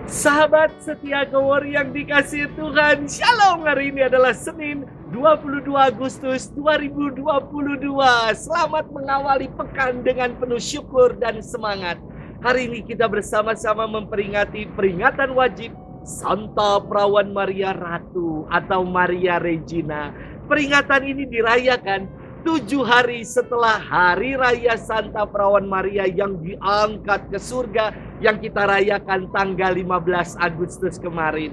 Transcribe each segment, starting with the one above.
Sahabat setia Gowor yang dikasihi Tuhan, Shalom. Hari ini adalah Senin 22 Agustus 2022. Selamat mengawali pekan dengan penuh syukur dan semangat. Hari ini kita bersama-sama memperingati peringatan wajib Santa Perawan Maria Ratu atau Maria Regina. Peringatan ini dirayakan 7 hari setelah hari raya Santa Perawan Maria yang diangkat ke surga yang kita rayakan tanggal 15 Agustus kemarin.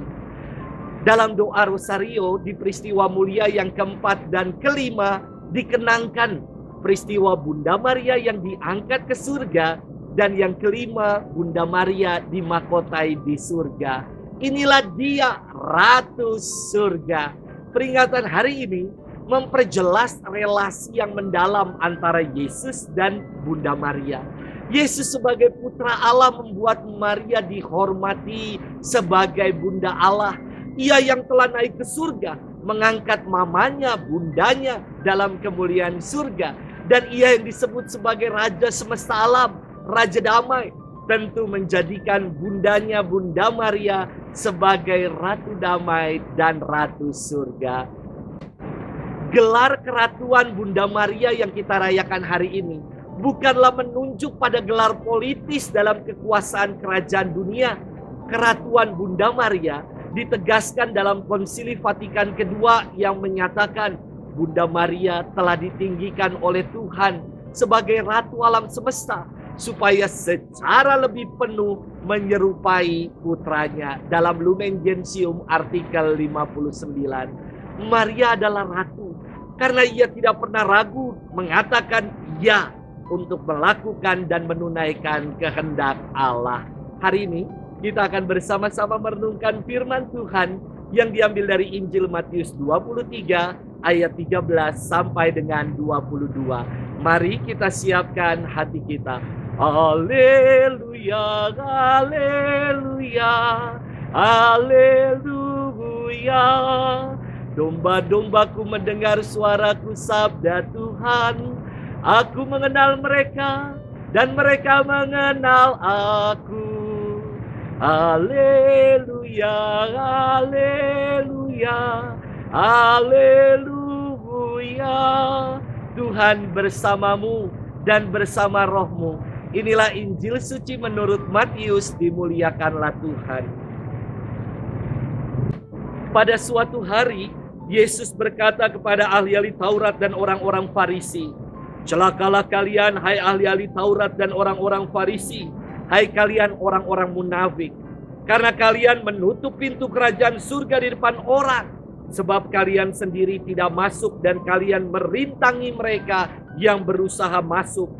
Dalam doa Rosario di peristiwa mulia yang keempat dan kelima dikenangkan peristiwa Bunda Maria yang diangkat ke surga dan yang kelima Bunda Maria dimahkotai di surga. Inilah dia Ratu Surga. Peringatan hari ini memperjelas relasi yang mendalam antara Yesus dan Bunda Maria. Yesus sebagai putra Allah membuat Maria dihormati sebagai Bunda Allah. Ia yang telah naik ke surga mengangkat mamanya, bundanya dalam kemuliaan surga. Dan ia yang disebut sebagai Raja semesta alam, Raja damai, tentu menjadikan bundanya Bunda Maria sebagai Ratu damai dan Ratu surga. Gelar keratuan Bunda Maria yang kita rayakan hari ini bukanlah menunjuk pada gelar politis dalam kekuasaan kerajaan dunia. Keratuan Bunda Maria ditegaskan dalam Konsili Vatikan kedua yang menyatakan Bunda Maria telah ditinggikan oleh Tuhan sebagai Ratu alam semesta supaya secara lebih penuh menyerupai putranya. Dalam Lumen Gentium artikel 59. Maria adalah ratu karena ia tidak pernah ragu mengatakan ya untuk melakukan dan menunaikan kehendak Allah. Hari ini kita akan bersama-sama merenungkan firman Tuhan yang diambil dari Injil Matius 23 ayat 13 sampai dengan 22. Mari kita siapkan hati kita. Haleluya, haleluya, haleluya. Domba-dombaku mendengar suaraku, sabda Tuhan. Aku mengenal mereka dan mereka mengenal aku. Haleluya, haleluya, haleluya. Tuhan bersamamu dan bersama rohmu. Inilah Injil suci menurut Matius, dimuliakanlah Tuhan. Pada suatu hari, Yesus berkata kepada ahli-ahli Taurat dan orang-orang Farisi, "Celakalah kalian, hai ahli-ahli Taurat dan orang-orang Farisi, hai kalian orang-orang munafik, karena kalian menutup pintu kerajaan surga di depan orang, sebab kalian sendiri tidak masuk dan kalian merintangi mereka yang berusaha masuk.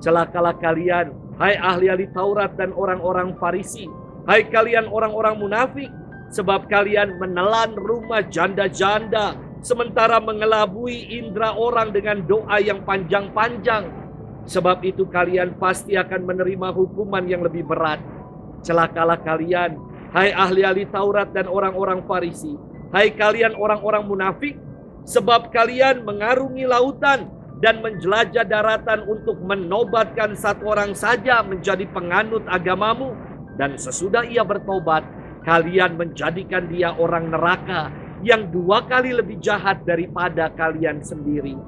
Celakalah kalian, hai ahli-ahli Taurat dan orang-orang Farisi, hai kalian orang-orang munafik, sebab kalian menelan rumah janda-janda, sementara mengelabui indera orang dengan doa yang panjang-panjang. Sebab itu kalian pasti akan menerima hukuman yang lebih berat. Celakalah kalian, hai ahli-ahli Taurat dan orang-orang Farisi, hai kalian orang-orang munafik, sebab kalian mengarungi lautan dan menjelajah daratan untuk menobatkan satu orang saja menjadi penganut agamamu. Dan sesudah ia bertobat, kalian menjadikan dia orang neraka yang 2 kali lebih jahat daripada kalian sendiri.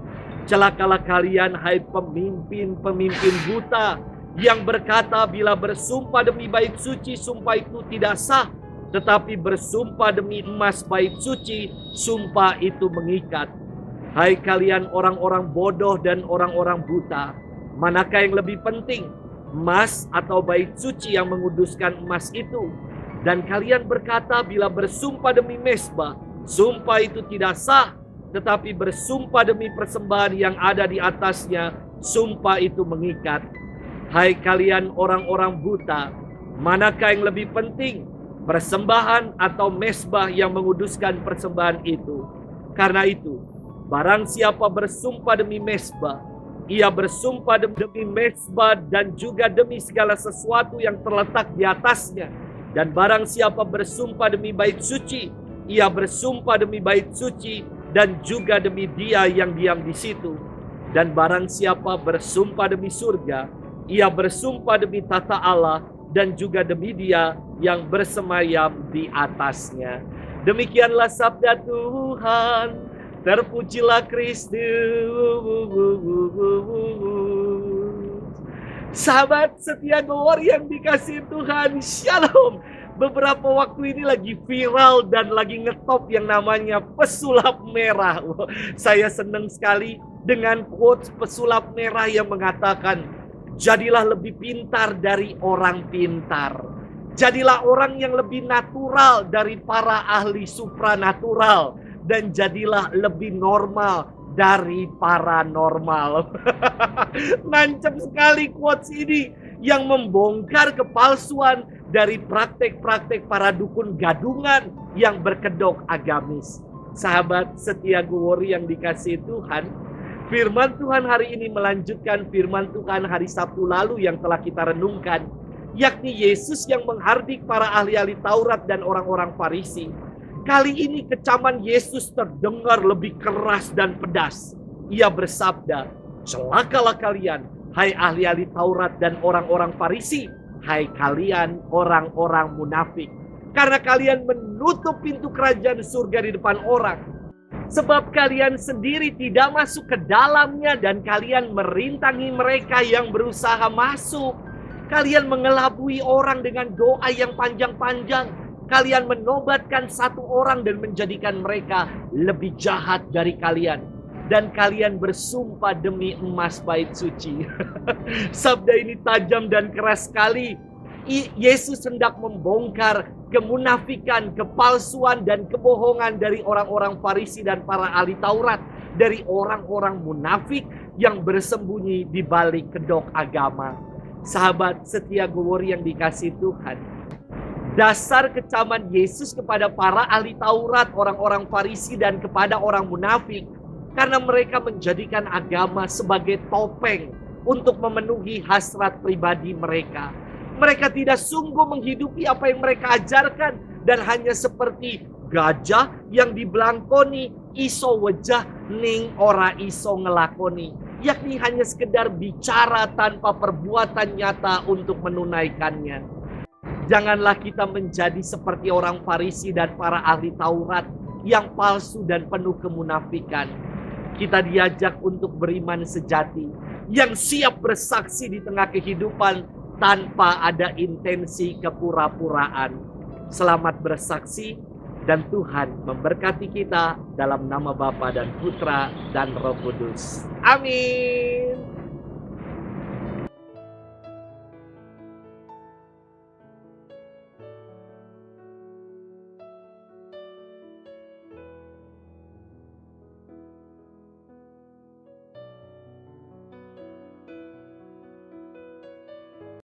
Celakalah kalian, hai pemimpin-pemimpin buta, yang berkata bila bersumpah demi bait suci, sumpah itu tidak sah. Tetapi bersumpah demi emas bait suci, sumpah itu mengikat. Hai kalian orang-orang bodoh dan orang-orang buta, manakah yang lebih penting, emas atau bait suci yang menguduskan emas itu? Dan kalian berkata bila bersumpah demi mezbah, sumpah itu tidak sah. Tetapi bersumpah demi persembahan yang ada di atasnya, sumpah itu mengikat. Hai kalian orang-orang buta, manakah yang lebih penting, persembahan atau mezbah yang menguduskan persembahan itu? Karena itu, barang siapa bersumpah demi mezbah, ia bersumpah demi mezbah dan juga demi segala sesuatu yang terletak di atasnya. Dan barang siapa bersumpah demi bait suci, ia bersumpah demi bait suci dan juga demi dia yang diam di situ. Dan barang siapa bersumpah demi surga, ia bersumpah demi tata Allah dan juga demi Dia yang bersemayam di atasnya. Demikianlah sabda Tuhan. Terpujilah Kristus. Sahabat setia Gowor yang dikasihi Tuhan, Shalom. Beberapa waktu ini lagi viral dan lagi ngetop yang namanya pesulap merah. Saya senang sekali dengan quotes pesulap merah yang mengatakan, jadilah lebih pintar dari orang pintar. Jadilah orang yang lebih natural dari para ahli supranatural. Dan jadilah lebih normal dari paranormal. Nancep sekali quotes ini yang membongkar kepalsuan dari praktek-praktek para dukun gadungan yang berkedok agamis. Sahabat setia Gowor yang dikasihi Tuhan, firman Tuhan hari ini melanjutkan firman Tuhan hari Sabtu lalu yang telah kita renungkan, yakni Yesus yang menghardik para ahli-ahli Taurat dan orang-orang Farisi. Kali ini kecaman Yesus terdengar lebih keras dan pedas. Ia bersabda, celakalah kalian, hai ahli-ahli Taurat dan orang-orang Farisi, hai kalian orang-orang munafik. Karena kalian menutup pintu kerajaan surga di depan orang. Sebab kalian sendiri tidak masuk ke dalamnya dan kalian merintangi mereka yang berusaha masuk. Kalian mengelabui orang dengan doa yang panjang-panjang. Kalian menobatkan satu orang dan menjadikan mereka lebih jahat dari kalian. Dan kalian bersumpah demi emas bait suci. Sabda ini tajam dan keras sekali. Yesus hendak membongkar kemunafikan, kepalsuan dan kebohongan dari orang-orang Farisi dan para ahli Taurat. Dari orang-orang munafik yang bersembunyi di balik kedok agama. Sahabat setia Gowor yang dikasihi Tuhan, dasar kecaman Yesus kepada para ahli Taurat, orang-orang Farisi dan kepada orang munafik. Karena mereka menjadikan agama sebagai topeng untuk memenuhi hasrat pribadi mereka. Mereka tidak sungguh menghidupi apa yang mereka ajarkan. Dan hanya seperti gajah yang dibelangkoni, iso wejah ning ora iso ngelakoni. Yakni hanya sekedar bicara tanpa perbuatan nyata untuk menunaikannya. Janganlah kita menjadi seperti orang Farisi dan para ahli Taurat yang palsu dan penuh kemunafikan. Kita diajak untuk beriman sejati, yang siap bersaksi di tengah kehidupan tanpa ada intensi kepura-puraan. Selamat bersaksi dan Tuhan memberkati kita dalam nama Bapa dan Putra dan Roh Kudus. Amin.